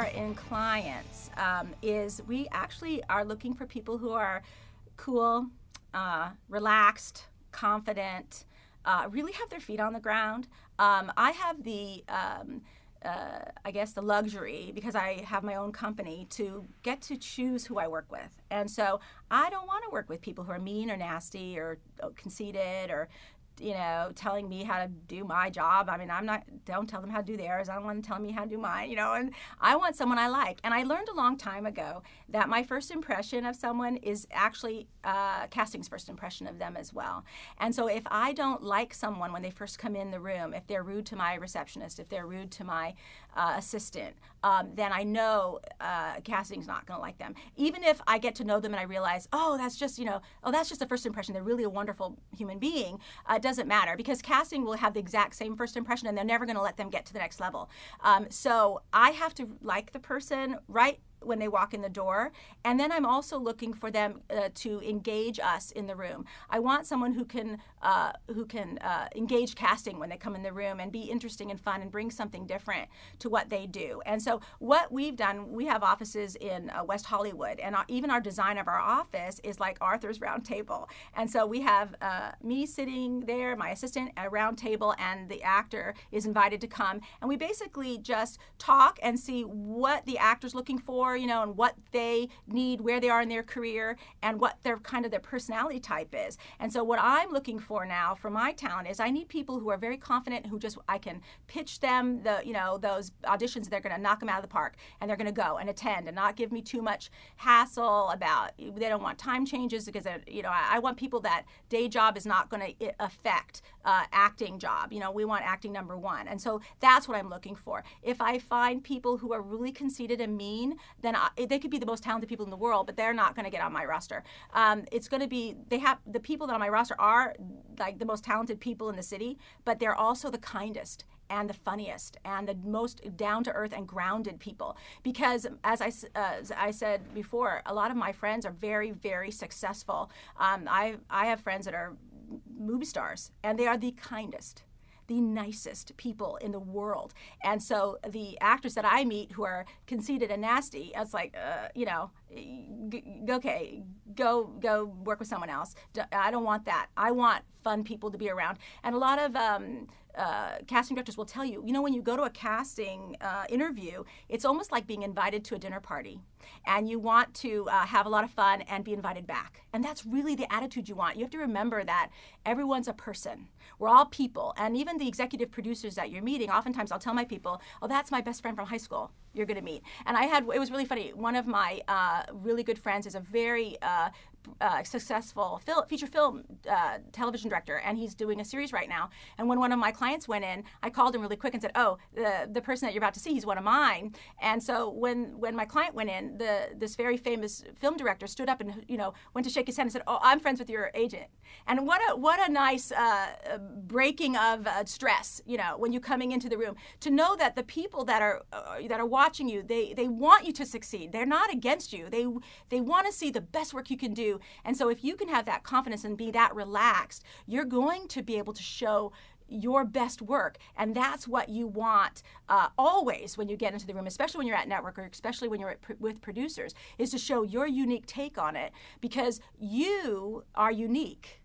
for in clients is we actually are looking for people who are cool, relaxed, confident, really have their feet on the ground. I have the I guess the luxury, because I have my own company, to get to choose who I work with. And so I don't want to work with people who are mean or nasty or conceited or, you know, telling me how to do my job. I mean, don't tell them how to do theirs. I don't want them telling me how to do mine, you know, and I want someone I like. And I learned a long time ago that my first impression of someone is actually casting's first impression of them as well. And so if I don't like someone when they first come in the room, if they're rude to my receptionist, if they're rude to my assistant, then I know casting's not going to like them. Even if I get to know them and I realize, oh, that's just, you know, oh, that's just the first impression. They're really a wonderful human being. Doesn't matter, because casting will have the exact same first impression and they're never going to let them get to the next level. So I have to like the person right when they walk in the door, and then I'm also looking for them to engage us in the room. I want someone who can engage casting when they come in the room and be interesting and fun and bring something different to what they do. And so what we've done, we have offices in West Hollywood, and even our design of our office is like Arthur's round table. And so we have me sitting there, my assistant, at a round table, and the actor is invited to come, and we basically just talk and see what the actor's looking for, you know, and what they need, where they are in their career, and what their their personality type is. And so what I'm looking for now for my talent is I need people who are very confident, who just, I can pitch them the, you know, those auditions, they're going to knock them out of the park, and they're going to go and attend and not give me too much hassle about, they don't want time changes, because, you know, I want people that day job is not going to affect acting job. You know, we want acting number one. And so that's what I'm looking for. If I find people who are really conceited and mean, then they could be the most talented people in the world, but they're not going to get on my roster. It's going to be, the people that are on my roster are like the most talented people in the city, but they're also the kindest and the funniest and the most down-to-earth and grounded people. Because as I said before, a lot of my friends are very, very successful. I have friends that are movie stars, and they are the kindest, the nicest people in the world. And so the actors that I meet who are conceited and nasty, it's like, you know, okay, go work with someone else. I don't want that. I want fun people to be around. And a lot of casting directors will tell you, you know, when you go to a casting interview, it's almost like being invited to a dinner party. And you want to have a lot of fun and be invited back. And that's really the attitude you want. You have to remember that everyone's a person. We're all people. And even the executive producers that you're meeting, oftentimes I'll tell my people, oh, that's my best friend from high school you're going to meet. And it was really funny. One of my really good friends is a very successful feature film television director, and he's doing a series right now. And when one of my clients went in, I called him really quick and said, oh, the person that you're about to see, he's one of mine. And so when my client went in, this very famous film director stood up and, you know, went to shake his hand and said, oh, I'm friends with your agent. And what a nice breaking of stress, you know, when you're coming into the room, to know that the people that are watching you, they want you to succeed. They're not against you. They want to see the best work you can do. And so if you can have that confidence and be that relaxed, you're going to be able to show your best work. And that's what you want always when you get into the room, especially when you're at network, or especially when you're with producers, is to show your unique take on it, because you are unique.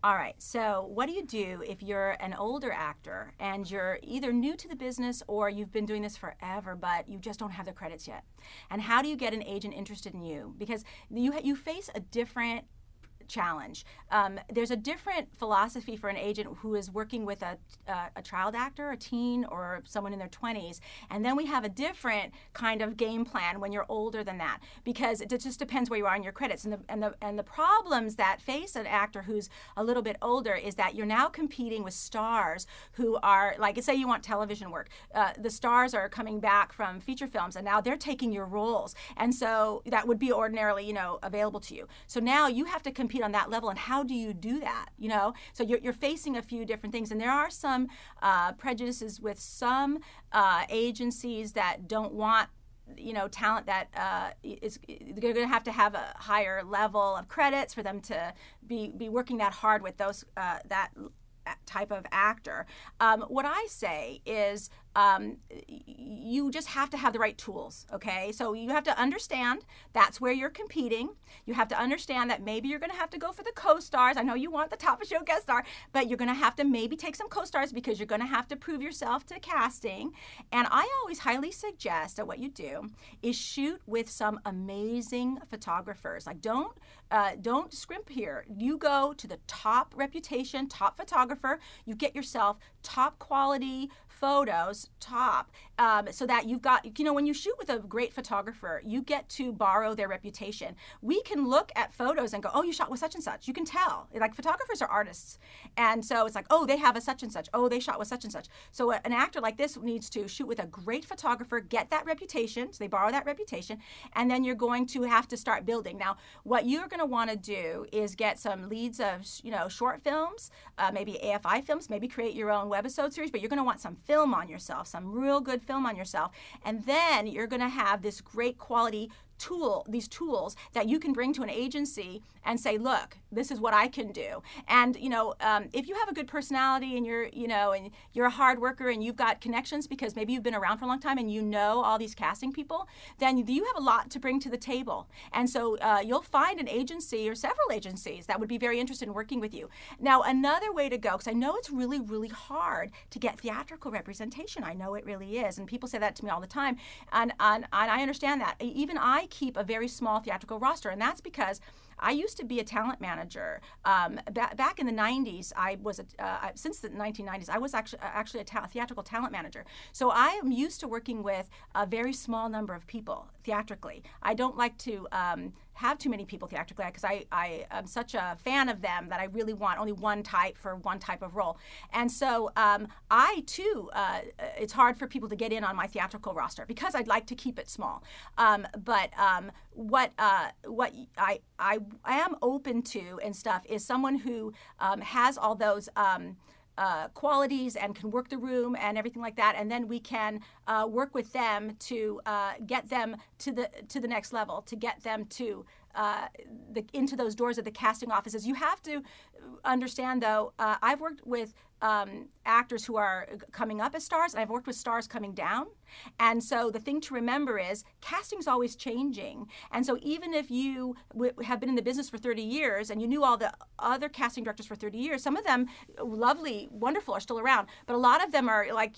All right, so what do you do if you're an older actor and you're either new to the business or you've been doing this forever, but you just don't have the credits yet? And how do you get an agent interested in you? Because you face a different challenge. There's a different philosophy for an agent who is working with a child actor, a teen, or someone in their 20s, and then we have a different kind of game plan when you're older than that, because it just depends where you are in your credits. And the problems that face an actor who's a little bit older is that you're now competing with stars who are, like, say you want television work. The stars are coming back from feature films, and now they're taking your roles, and so that would be ordinarily, you know, available to you. So now you have to compete on that level, and how do you do that? You know, so you're facing a few different things, and there are some prejudices with some agencies that don't want, you know, talent that they're going to have a higher level of credits for them to be working that hard with those that type of actor. What I say is you just have to have the right tools, okay? So you have to understand that's where you're competing. You have to understand that maybe you're going to have to go for the co-stars. I know you want the top of show guest star, but you're going to have to maybe take some co-stars because you're going to have to prove yourself to casting. And I always highly suggest that what you do is shoot with some amazing photographers. Like don't scrimp here. You go to the top reputation, top photographer. You get yourself top quality photos, so that you've got, when you shoot with a great photographer, you get to borrow their reputation. We can look at photos and go, oh, you shot with such and such. You can tell. Like, photographers are artists. And so it's like, oh, they have a such and such. Oh, they shot with such and such. So an actor like this needs to shoot with a great photographer, get that reputation. So they borrow that reputation. And then you're going to have to start building. Now, what you're going to want to do is get some leads of, short films, maybe AFI films, maybe create your own webisode series, but you're going to want some film on yourself, some real good film on yourself. And then you're going to have this great quality these tools that you can bring to an agency and say, look, this is what I can do. And if you have a good personality and you're a hard worker and you've got connections because maybe you've been around for a long time and you know all these casting people, then you have a lot to bring to the table. And so you'll find an agency or several agencies that would be very interested in working with you. Now, another way to go, because I know it's really, really hard to get theatrical representation. I know it really is. And people say that to me all the time. And I understand that. Even I keep a very small theatrical roster, and that's because I used to be a talent manager. Back in the 90s, since the 1990s, I was actually a theatrical talent manager. So I am used to working with a very small number of people theatrically. I don't like to have too many people theatrically because I am such a fan of them that I really want only one type for one type of role. And so I too, it's hard for people to get in on my theatrical roster because I'd like to keep it small. But what I am open to and stuff is someone who has all those qualities and can work the room and everything like that, and then we can work with them to get them to the next level, to get them to into those doors of the casting offices. You have to understand, though, I've worked with actors who are coming up as stars, and I've worked with stars coming down. And so the thing to remember is casting's always changing. And so even if you have been in the business for 30 years and you knew all the other casting directors for 30 years, some of them, lovely, wonderful, are still around. But a lot of them are like,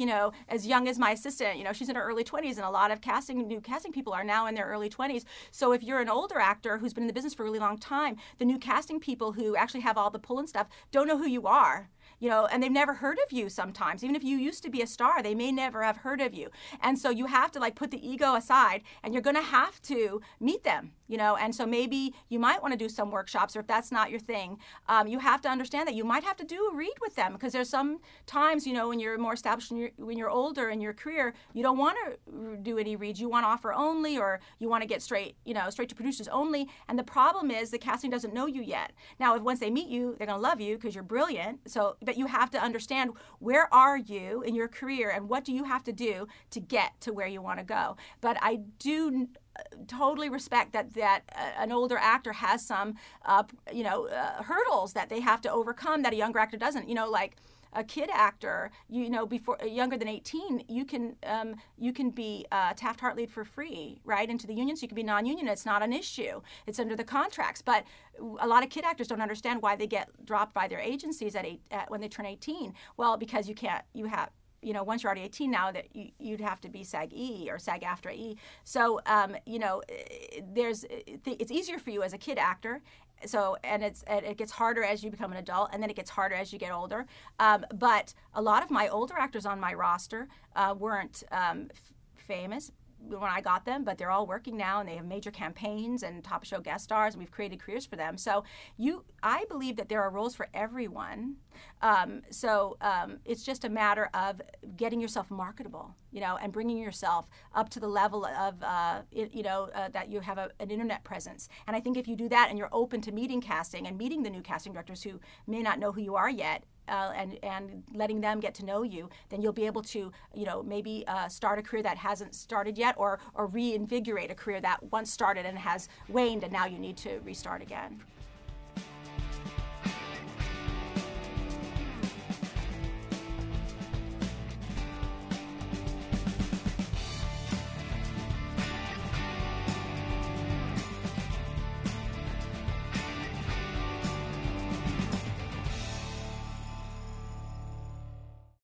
as young as my assistant, she's in her early 20s, and a lot of new casting people are now in their early 20s. So if you're an older actor who's been in the business for a really long time, the new casting people who actually have all the pull and stuff don't know who you are. And they've never heard of you sometimes. Even if you used to be a star, they may never have heard of you. And so you have to put the ego aside, and you're going to have to meet them, and so maybe you might want to do some workshops, or if that's not your thing, you have to understand that you might have to do a read with them, because there's some times, when you're more established, when you're older in your career, you don't want to do any reads. You want offer only, or you want to get straight to producers only. And the problem is the casting doesn't know you yet. Now, once they meet you, they're going to love you because you're brilliant. But you have to understand, where are you in your career and what do you have to do to get to where you want to go. But I do totally respect that an older actor has some hurdles that they have to overcome that a younger actor doesn't. Like a kid actor, before younger than 18, you can be Taft-Hartley for free, right, into the union. So you can be non-union. It's not an issue. It's under the contracts. But a lot of kid actors don't understand why they get dropped by their agencies when they turn 18. Well, because once you're already 18 now, that you'd have to be SAG-E or SAG-AFTRA E. So, it's easier for you as a kid actor. So, and it gets harder as you become an adult, and then it gets harder as you get older. But a lot of my older actors on my roster weren't famous when I got them, but they're all working now, and they have major campaigns and top show guest stars, and we've created careers for them. So I believe that there are roles for everyone. It's just a matter of getting yourself marketable, and bringing yourself up to the level of, that you have an internet presence. And I think if you do that, and you're open to meeting casting and meeting the new casting directors who may not know who you are yet, and letting them get to know you, then you'll be able to, maybe start a career that hasn't started yet, or reinvigorate a career that once started and has waned, and now you need to restart again.